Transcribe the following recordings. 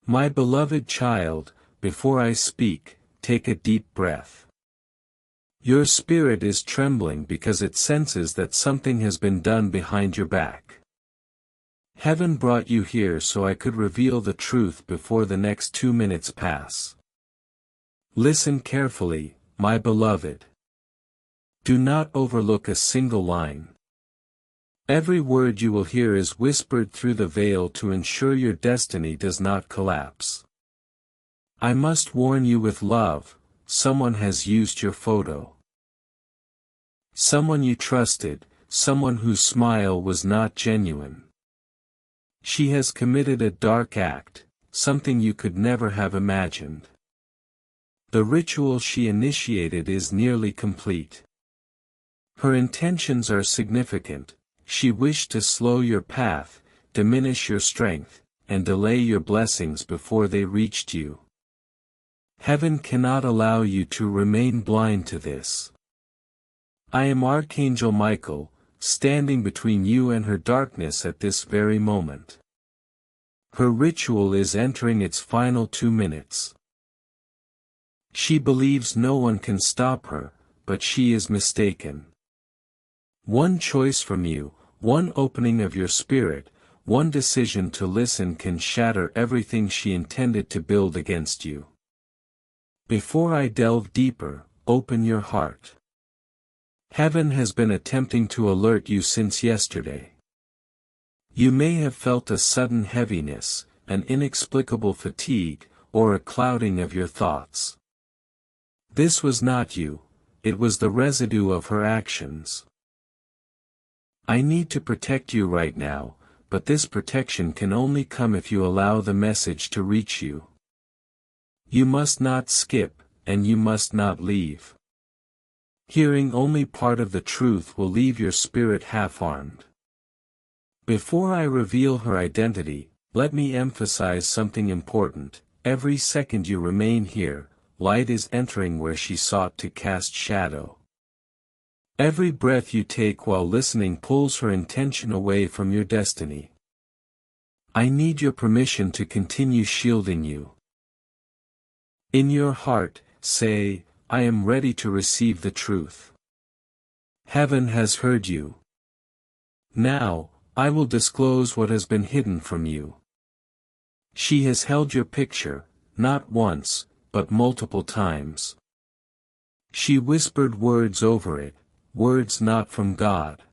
My beloved child, before I speak, take a deep breath. Your spirit is trembling because it senses that something has been done behind your back. Heaven brought you here so I could reveal the truth before the next 2 minutes pass. Listen carefully, my beloved. Do not overlook a single line. Every word you will hear is whispered through the veil to ensure your destiny does not collapse. I must warn you with love, someone has used your photo. Someone you trusted, someone whose smile was not genuine. She has committed a dark act, something you could never have imagined. The ritual she initiated is nearly complete. Her intentions are significant. She wished to slow your path, diminish your strength, and delay your blessings before they reached you. Heaven cannot allow you to remain blind to this. I am Archangel Michael, standing between you and her darkness at this very moment. Her ritual is entering its final 2 minutes. She believes no one can stop her, but she is mistaken. One choice from you, one opening of your spirit, one decision to listen can shatter everything she intended to build against you. Before I delve deeper, open your heart. Heaven has been attempting to alert you since yesterday. You may have felt a sudden heaviness, an inexplicable fatigue, or a clouding of your thoughts. This was not you, it was the residue of her actions. I need to protect you right now, but this protection can only come if you allow the message to reach you. You must not skip, and you must not leave. Hearing only part of the truth will leave your spirit half-armed. Before I reveal her identity, let me emphasize something important. Every second you remain here, light is entering where she sought to cast shadow. Every breath you take while listening pulls her intention away from your destiny. I need your permission to continue shielding you. In your heart, say, I am ready to receive the truth. Heaven has heard you. Now, I will disclose what has been hidden from you. She has held your picture, not once, but multiple times. She whispered words over it, words not from God.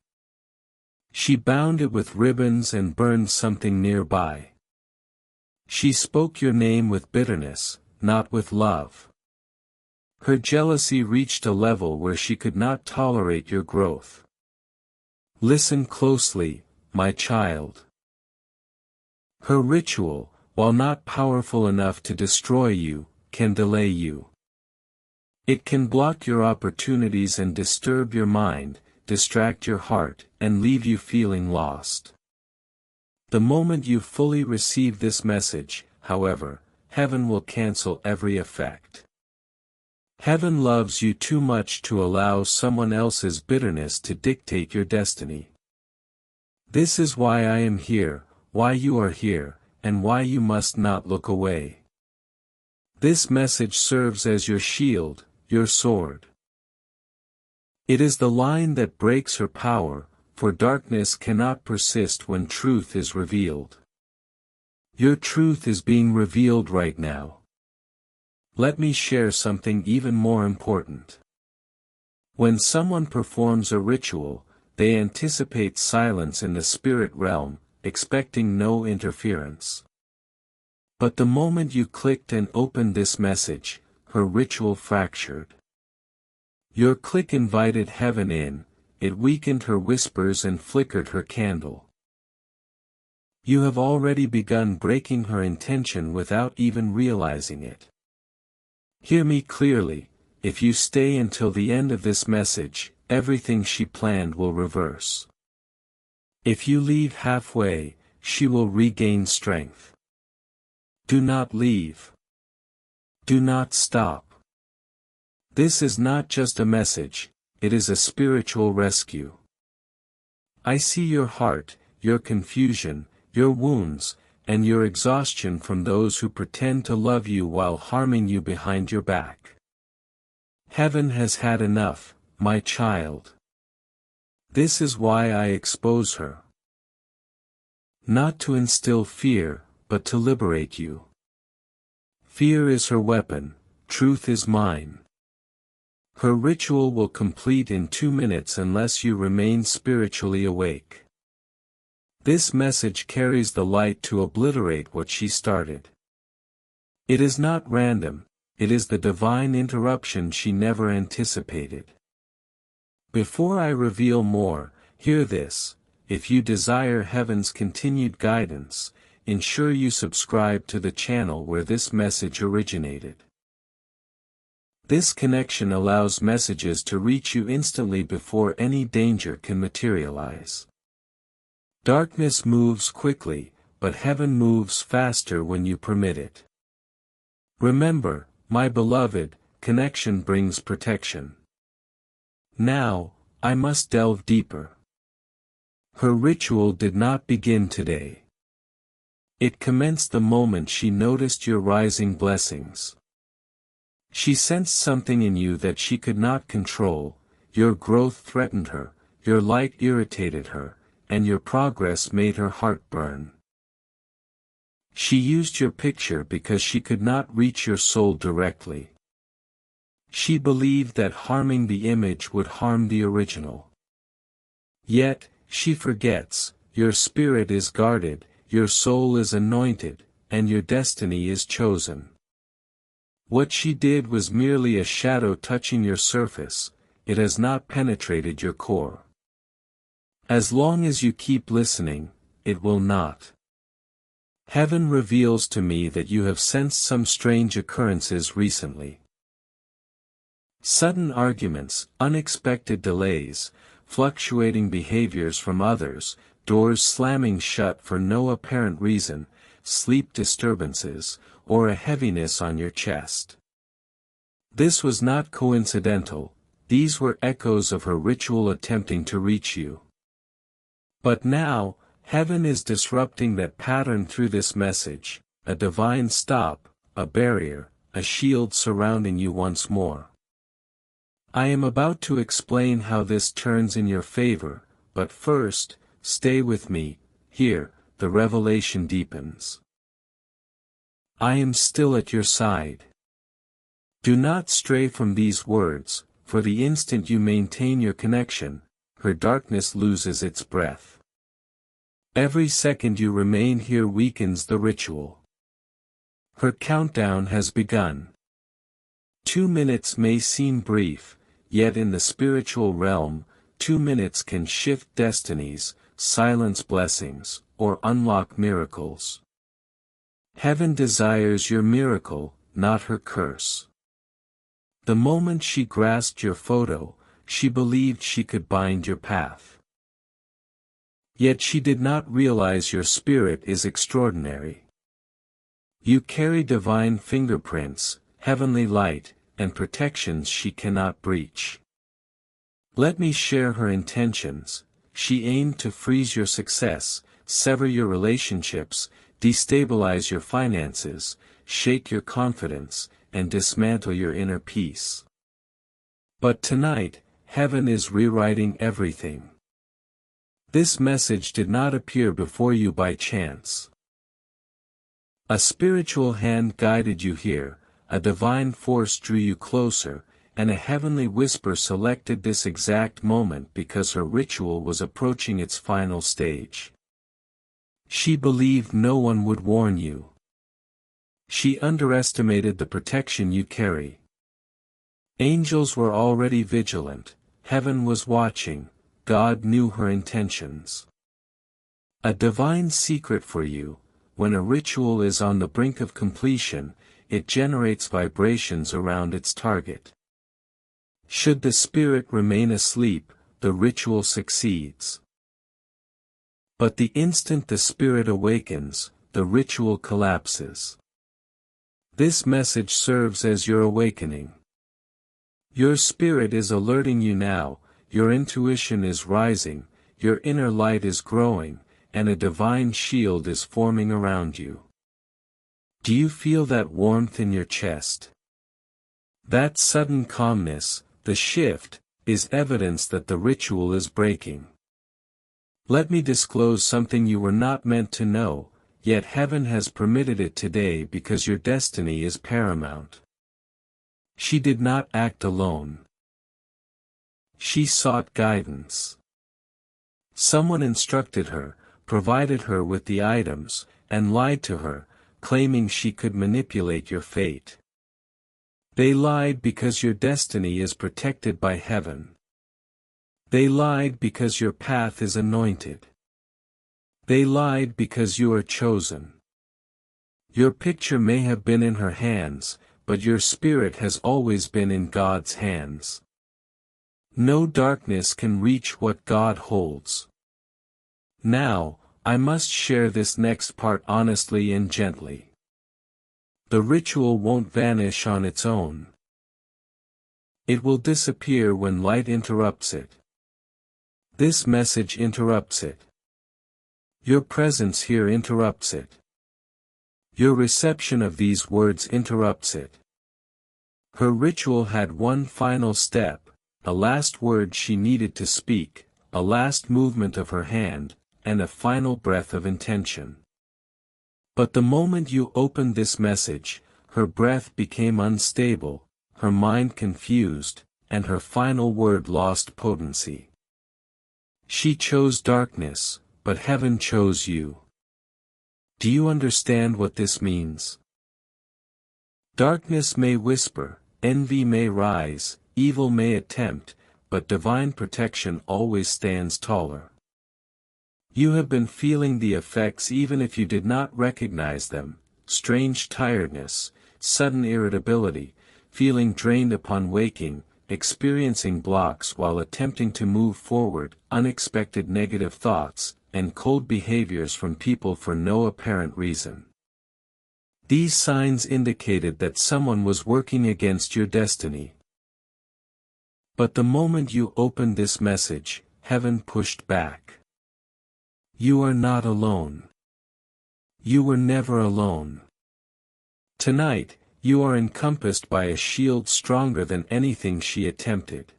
She bound it with ribbons and burned something nearby. She spoke your name with bitterness, not with love. Her jealousy reached a level where she could not tolerate your growth. Listen closely, my child. Her ritual, while not powerful enough to destroy you, can delay you. It can block your opportunities and disturb your mind, distract your heart, and leave you feeling lost. The moment you fully receive this message, however, heaven will cancel every effect. Heaven loves you too much to allow someone else's bitterness to dictate your destiny. This is why I am here, why you are here, and why you must not look away. This message serves as your shield, your sword. It is the line that breaks her power, for darkness cannot persist when truth is revealed. Your truth is being revealed right now. Let me share something even more important. When someone performs a ritual, they anticipate silence in the spirit realm, expecting no interference. But the moment you clicked and opened this message, her ritual fractured. Your click invited heaven in, it weakened her whispers and flickered her candle. You have already begun breaking her intention without even realizing it. Hear me clearly, if you stay until the end of this message, everything she planned will reverse. If you leave halfway, she will regain strength. Do not leave. Do not stop. This is not just a message, it is a spiritual rescue. I see your heart, your confusion, your wounds, and your exhaustion from those who pretend to love you while harming you behind your back. Heaven has had enough, my child. This is why I expose her. Not to instill fear, but to liberate you. Fear is her weapon, truth is mine. Her ritual will complete in 2 minutes unless you remain spiritually awake. This message carries the light to obliterate what she started. It is not random, it is the divine interruption she never anticipated. Before I reveal more, hear this: if you desire heaven's continued guidance, ensure you subscribe to the channel where this message originated. This connection allows messages to reach you instantly before any danger can materialize. Darkness moves quickly, but heaven moves faster when you permit it. Remember, my beloved, connection brings protection. Now, I must delve deeper. Her ritual did not begin today. It commenced the moment she noticed your rising blessings. She sensed something in you that she could not control. Your growth threatened her, your light irritated her, and your progress made her heart burn. She used your picture because she could not reach your soul directly. She believed that harming the image would harm the original. Yet, she forgets, your spirit is guarded, your soul is anointed, and your destiny is chosen. What she did was merely a shadow touching your surface, it has not penetrated your core. As long as you keep listening, it will not. Heaven reveals to me that you have sensed some strange occurrences recently. Sudden arguments, unexpected delays, fluctuating behaviors from others, doors slamming shut for no apparent reason, sleep disturbances, or a heaviness on your chest. This was not coincidental, these were echoes of her ritual attempting to reach you. But now, heaven is disrupting that pattern through this message, a divine stop, a barrier, a shield surrounding you once more. I am about to explain how this turns in your favor, but first, stay with me. Here, the revelation deepens. I am still at your side. Do not stray from these words, for the instant you maintain your connection, her darkness loses its breath. Every second you remain here weakens the ritual. Her countdown has begun. 2 minutes may seem brief, yet in the spiritual realm, 2 minutes can shift destinies, silence blessings, or unlock miracles. Heaven desires your miracle, not her curse. The moment she grasped your photo, she believed she could bind your path. Yet she did not realize your spirit is extraordinary. You carry divine fingerprints, heavenly light, and protections she cannot breach. Let me share her intentions. She aimed to freeze your success, sever your relationships, destabilize your finances, shake your confidence, and dismantle your inner peace. But tonight, heaven is rewriting everything. This message did not appear before you by chance. A spiritual hand guided you here, a divine force drew you closer, and a heavenly whisper selected this exact moment because her ritual was approaching its final stage. She believed no one would warn you. She underestimated the protection you carry. Angels were already vigilant, heaven was watching, God knew her intentions. A divine secret for you: when a ritual is on the brink of completion, it generates vibrations around its target. Should the spirit remain asleep, the ritual succeeds. But the instant the spirit awakens, the ritual collapses. This message serves as your awakening. Your spirit is alerting you now, your intuition is rising, your inner light is growing, and a divine shield is forming around you. Do you feel that warmth in your chest? That sudden calmness, the shift, is evidence that the ritual is breaking. Let me disclose something you were not meant to know, yet heaven has permitted it today because your destiny is paramount. She did not act alone. She sought guidance. Someone instructed her, provided her with the items, and lied to her, claiming she could manipulate your fate. They lied because your destiny is protected by heaven. They lied because your path is anointed. They lied because you are chosen. Your picture may have been in her hands, but your spirit has always been in God's hands. No darkness can reach what God holds. Now, I must share this next part honestly and gently. The ritual won't vanish on its own. It will disappear when light interrupts it. This message interrupts it. Your presence here interrupts it. Your reception of these words interrupts it. Her ritual had one final step, a last word she needed to speak, a last movement of her hand, and a final breath of intention. But the moment you opened this message, her breath became unstable, her mind confused, and her final word lost potency. She chose darkness, but heaven chose you. Do you understand what this means? Darkness may whisper, envy may rise, evil may attempt, but divine protection always stands taller. You have been feeling the effects even if you did not recognize them: strange tiredness, sudden irritability, feeling drained upon waking, experiencing blocks while attempting to move forward, unexpected negative thoughts, and cold behaviors from people for no apparent reason. These signs indicated that someone was working against your destiny. But the moment you opened this message, heaven pushed back. You are not alone. You were never alone. Tonight, you are encompassed by a shield stronger than anything she attempted.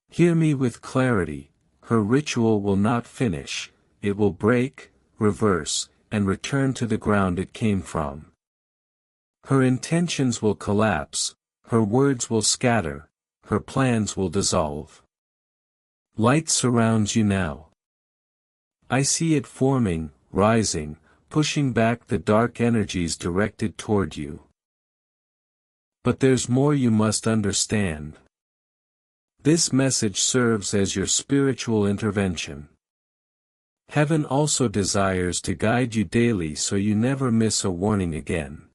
Hear me with clarity: her ritual will not finish, it will break, reverse, and return to the ground it came from. Her intentions will collapse, her words will scatter, her plans will dissolve. Light surrounds you now. I see it forming, rising, pushing back the dark energies directed toward you. But there's more you must understand. This message serves as your spiritual intervention. Heaven also desires to guide you daily so you never miss a warning again.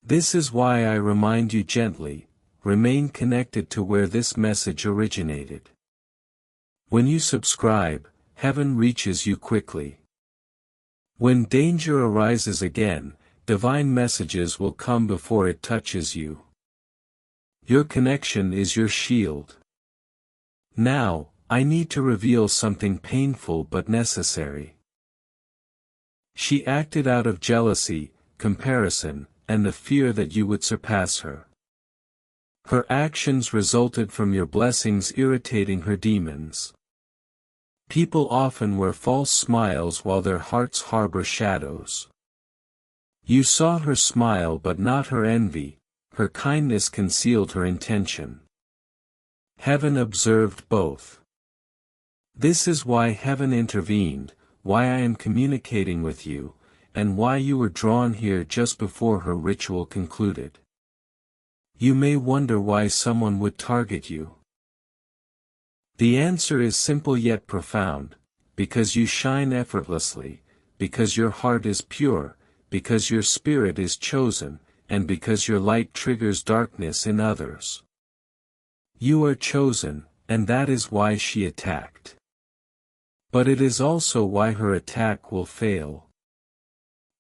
This is why I remind you gently: remain connected to where this message originated. When you subscribe, heaven reaches you quickly. When danger arises again, divine messages will come before it touches you. Your connection is your shield. Now, I need to reveal something painful but necessary. She acted out of jealousy, comparison, and the fear that you would surpass her. Her actions resulted from your blessings irritating her demons. People often wear false smiles while their hearts harbor shadows. You saw her smile but not her envy, her kindness concealed her intention. Heaven observed both. This is why heaven intervened, why I am communicating with you, and why you were drawn here just before her ritual concluded. You may wonder why someone would target you. The answer is simple yet profound: because you shine effortlessly, because your heart is pure, because your spirit is chosen, and because your light triggers darkness in others. You are chosen, and that is why she attacked. But it is also why her attack will fail.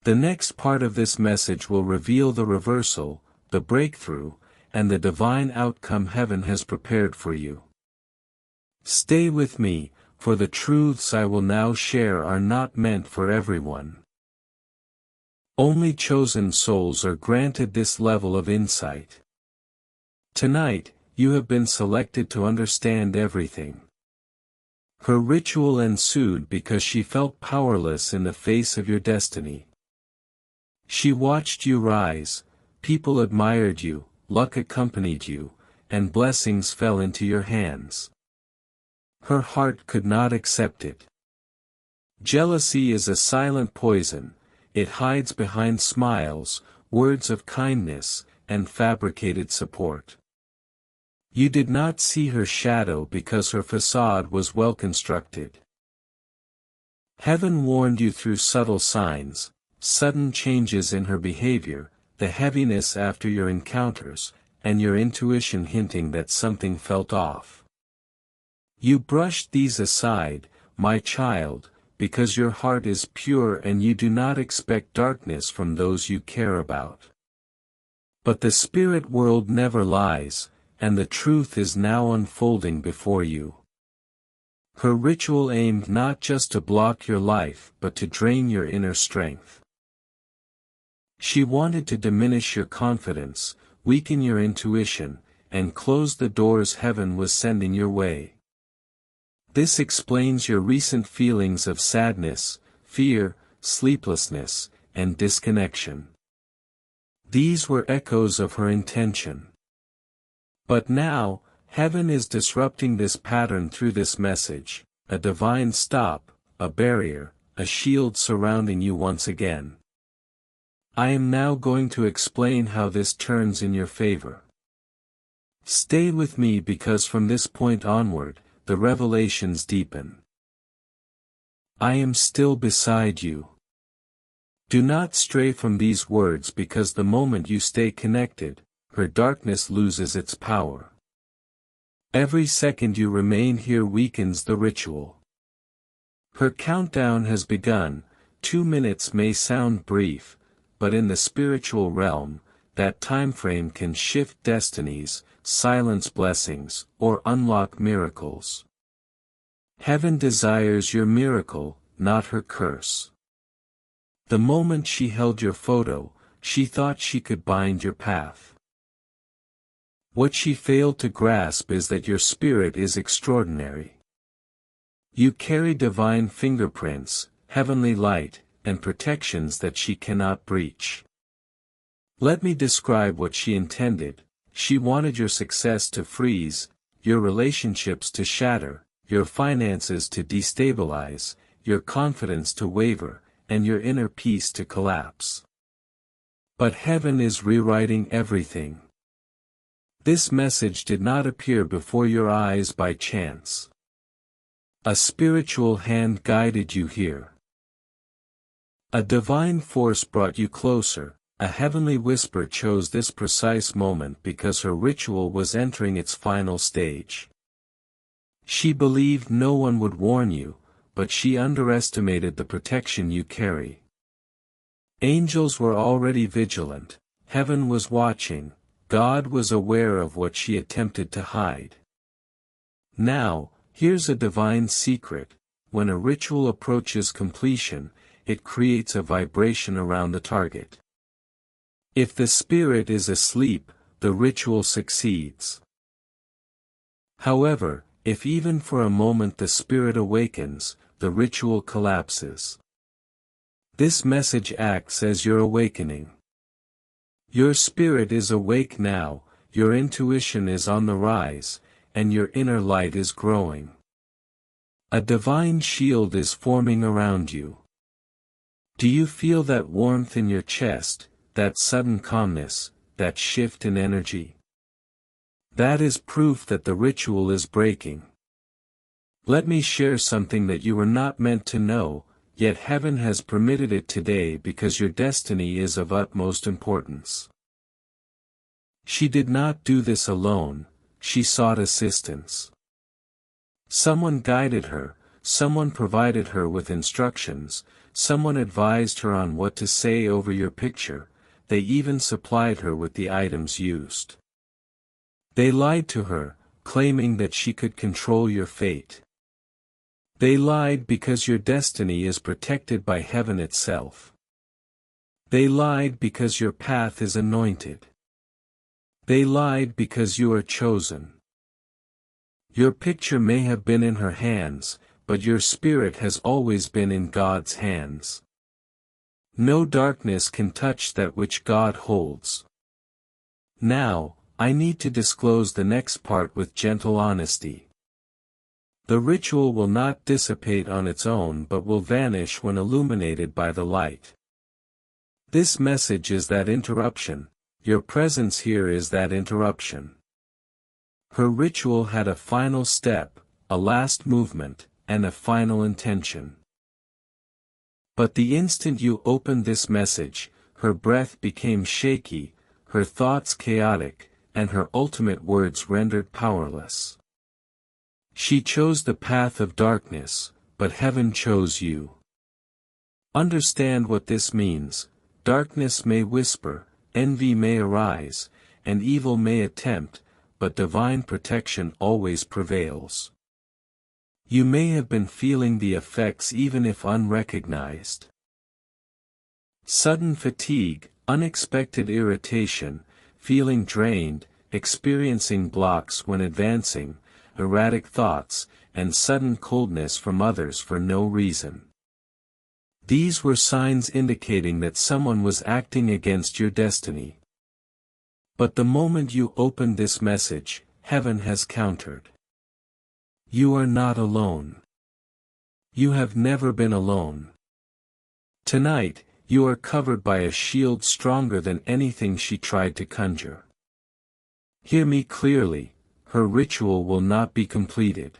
The next part of this message will reveal the reversal, the breakthrough, and the divine outcome heaven has prepared for you. Stay with me, for the truths I will now share are not meant for everyone. Only chosen souls are granted this level of insight. Tonight, you have been selected to understand everything. Her ritual ensued because she felt powerless in the face of your destiny. She watched you rise, people admired you, luck accompanied you, and blessings fell into your hands. Her heart could not accept it. Jealousy is a silent poison, it hides behind smiles, words of kindness, and fabricated support. You did not see her shadow because her facade was well constructed. Heaven warned you through subtle signs, sudden changes in her behavior, the heaviness after your encounters, and your intuition hinting that something felt off. You brushed these aside, my child, because your heart is pure and you do not expect darkness from those you care about. But the spirit world never lies, and the truth is now unfolding before you. Her ritual aimed not just to block your life but to drain your inner strength. She wanted to diminish your confidence, weaken your intuition, and close the doors heaven was sending your way. This explains your recent feelings of sadness, fear, sleeplessness, and disconnection. These were echoes of her intention. But now, heaven is disrupting this pattern through this message, a divine stop, a barrier, a shield surrounding you once again. I am now going to explain how this turns in your favor. Stay with me because from this point onward, the revelations deepen. I am still beside you. Do not stray from these words because the moment you stay connected, her darkness loses its power. Every second you remain here weakens the ritual. Her countdown has begun. 2 minutes may sound brief, but in the spiritual realm, that time frame can shift destinies, silence blessings, or unlock miracles. Heaven desires your miracle, not her curse. The moment she held your photo, she thought she could bind your path. What she failed to grasp is that your spirit is extraordinary. You carry divine fingerprints, heavenly light, and protections that she cannot breach. Let me describe what she intended. She wanted your success to freeze, your relationships to shatter, your finances to destabilize, your confidence to waver, and your inner peace to collapse. But heaven is rewriting everything. This message did not appear before your eyes by chance. A spiritual hand guided you here. A divine force brought you closer, a heavenly whisper chose this precise moment because her ritual was entering its final stage. She believed no one would warn you, but she underestimated the protection you carry. Angels were already vigilant, heaven was watching, God was aware of what she attempted to hide. Now, here's a divine secret: when a ritual approaches completion, it creates a vibration around the target. If the spirit is asleep, the ritual succeeds. However, if even for a moment the spirit awakens, the ritual collapses. This message acts as your awakening. Your spirit is awake now, your intuition is on the rise, and your inner light is growing. A divine shield is forming around you. Do you feel that warmth in your chest, that sudden calmness, that shift in energy? That is proof that the ritual is breaking. Let me share something that you were not meant to know, yet heaven has permitted it today because your destiny is of utmost importance. She did not do this alone, she sought assistance. Someone guided her, someone provided her with instructions, someone advised her on what to say over your picture, they even supplied her with the items used. They lied to her, claiming that she could control your fate. They lied because your destiny is protected by heaven itself. They lied because your path is anointed. They lied because you are chosen. Your picture may have been in her hands, but your spirit has always been in God's hands. No darkness can touch that which God holds. Now, I need to disclose the next part with gentle honesty. The ritual will not dissipate on its own but will vanish when illuminated by the light. This message is that interruption. Your presence here is that interruption. Her ritual had a final step, a last movement, and a final intention. But the instant you opened this message, her breath became shaky, her thoughts chaotic, and her ultimate words rendered powerless. She chose the path of darkness, but heaven chose you. Understand what this means. Darkness may whisper, envy may arise, and evil may attempt, but divine protection always prevails. You may have been feeling the effects even if unrecognized. Sudden fatigue, unexpected irritation, feeling drained, experiencing blocks when advancing, erratic thoughts, and sudden coldness from others for no reason. These were signs indicating that someone was acting against your destiny. But the moment you opened this message, heaven has countered. You are not alone. You have never been alone. Tonight, you are covered by a shield stronger than anything she tried to conjure. Hear me clearly, her ritual will not be completed.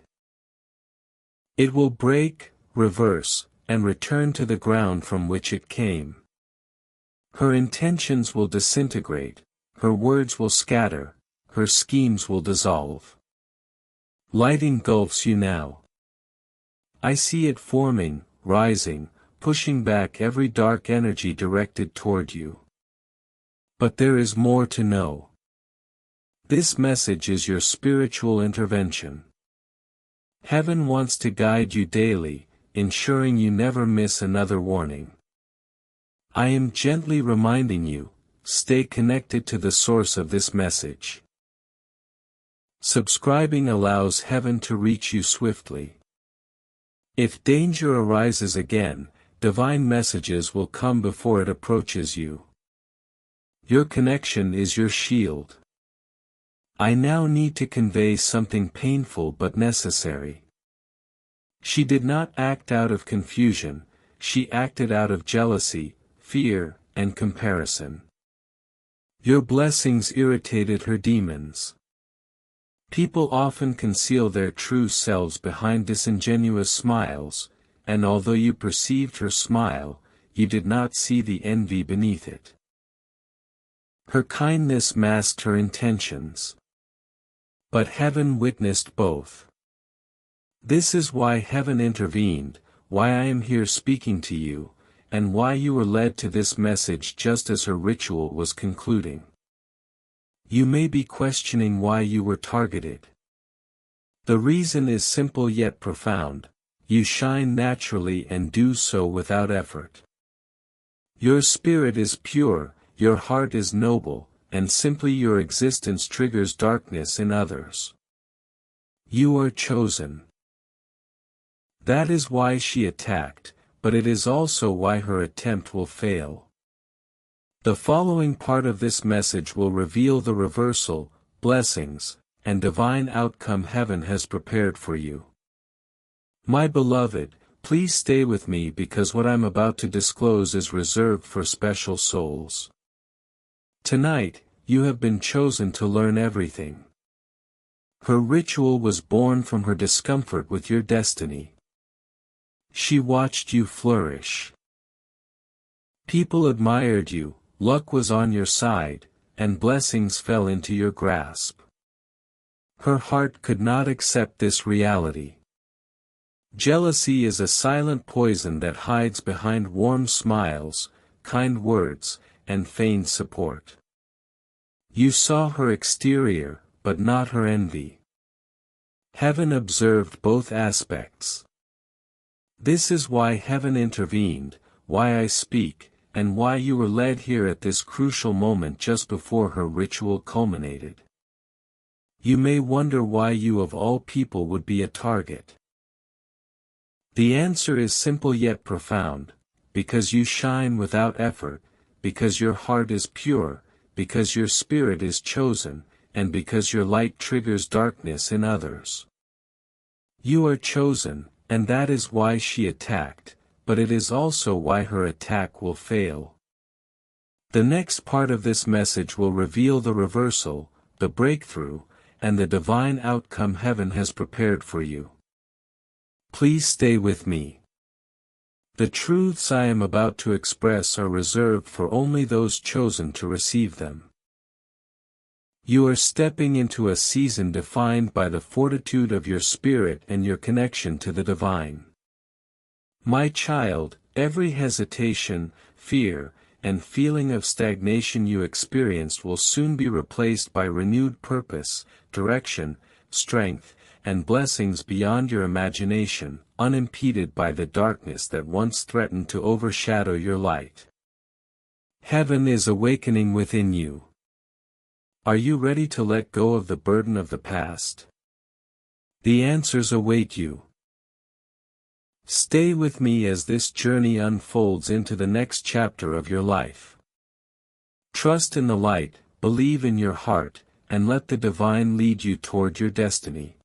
It will break, reverse, and return to the ground from which it came. Her intentions will disintegrate, her words will scatter, her schemes will dissolve. Light engulfs you now. I see it forming, rising, pushing back every dark energy directed toward you. But there is more to know. This message is your spiritual intervention. Heaven wants to guide you daily, ensuring you never miss another warning. I am gently reminding you, stay connected to the source of this message. Subscribing allows heaven to reach you swiftly. If danger arises again, divine messages will come before it approaches you. Your connection is your shield. I now need to convey something painful but necessary. She did not act out of confusion, she acted out of jealousy, fear, and comparison. Your blessings irritated her demons. People often conceal their true selves behind disingenuous smiles, and although you perceived her smile, you did not see the envy beneath it. Her kindness masked her intentions. But heaven witnessed both. This is why heaven intervened, why I am here speaking to you, and why you were led to this message just as her ritual was concluding. You may be questioning why you were targeted. The reason is simple yet profound: you shine naturally and do so without effort. Your spirit is pure, your heart is noble, and simply your existence triggers darkness in others. You are chosen. That is why she attacked, but it is also why her attempt will fail. The following part of this message will reveal the reversal, blessings, and divine outcome heaven has prepared for you. My beloved, please stay with me because what I'm about to disclose is reserved for special souls. Tonight, you have been chosen to learn everything. Her ritual was born from her discomfort with your destiny. She watched you flourish. People admired you, luck was on your side, and blessings fell into your grasp. Her heart could not accept this reality. Jealousy is a silent poison that hides behind warm smiles, kind words, and feigned support. You saw her exterior, but not her envy. Heaven observed both aspects. This is why heaven intervened, why I speak, and why you were led here at this crucial moment just before her ritual culminated. You may wonder why you of all people would be a target. The answer is simple yet profound: because you shine without effort, because your heart is pure, because your spirit is chosen, and because your light triggers darkness in others. You are chosen, and that is why she attacked, but it is also why her attack will fail. The next part of this message will reveal the reversal, the breakthrough, and the divine outcome heaven has prepared for you. Please stay with me. The truths I am about to express are reserved for only those chosen to receive them. You are stepping into a season defined by the fortitude of your spirit and your connection to the divine. My child, every hesitation, fear, and feeling of stagnation you experienced will soon be replaced by renewed purpose, direction, strength, and blessings beyond your imagination, unimpeded by the darkness that once threatened to overshadow your light. Heaven is awakening within you. Are you ready to let go of the burden of the past? The answers await you. Stay with me as this journey unfolds into the next chapter of your life. Trust in the light, believe in your heart, and let the divine lead you toward your destiny.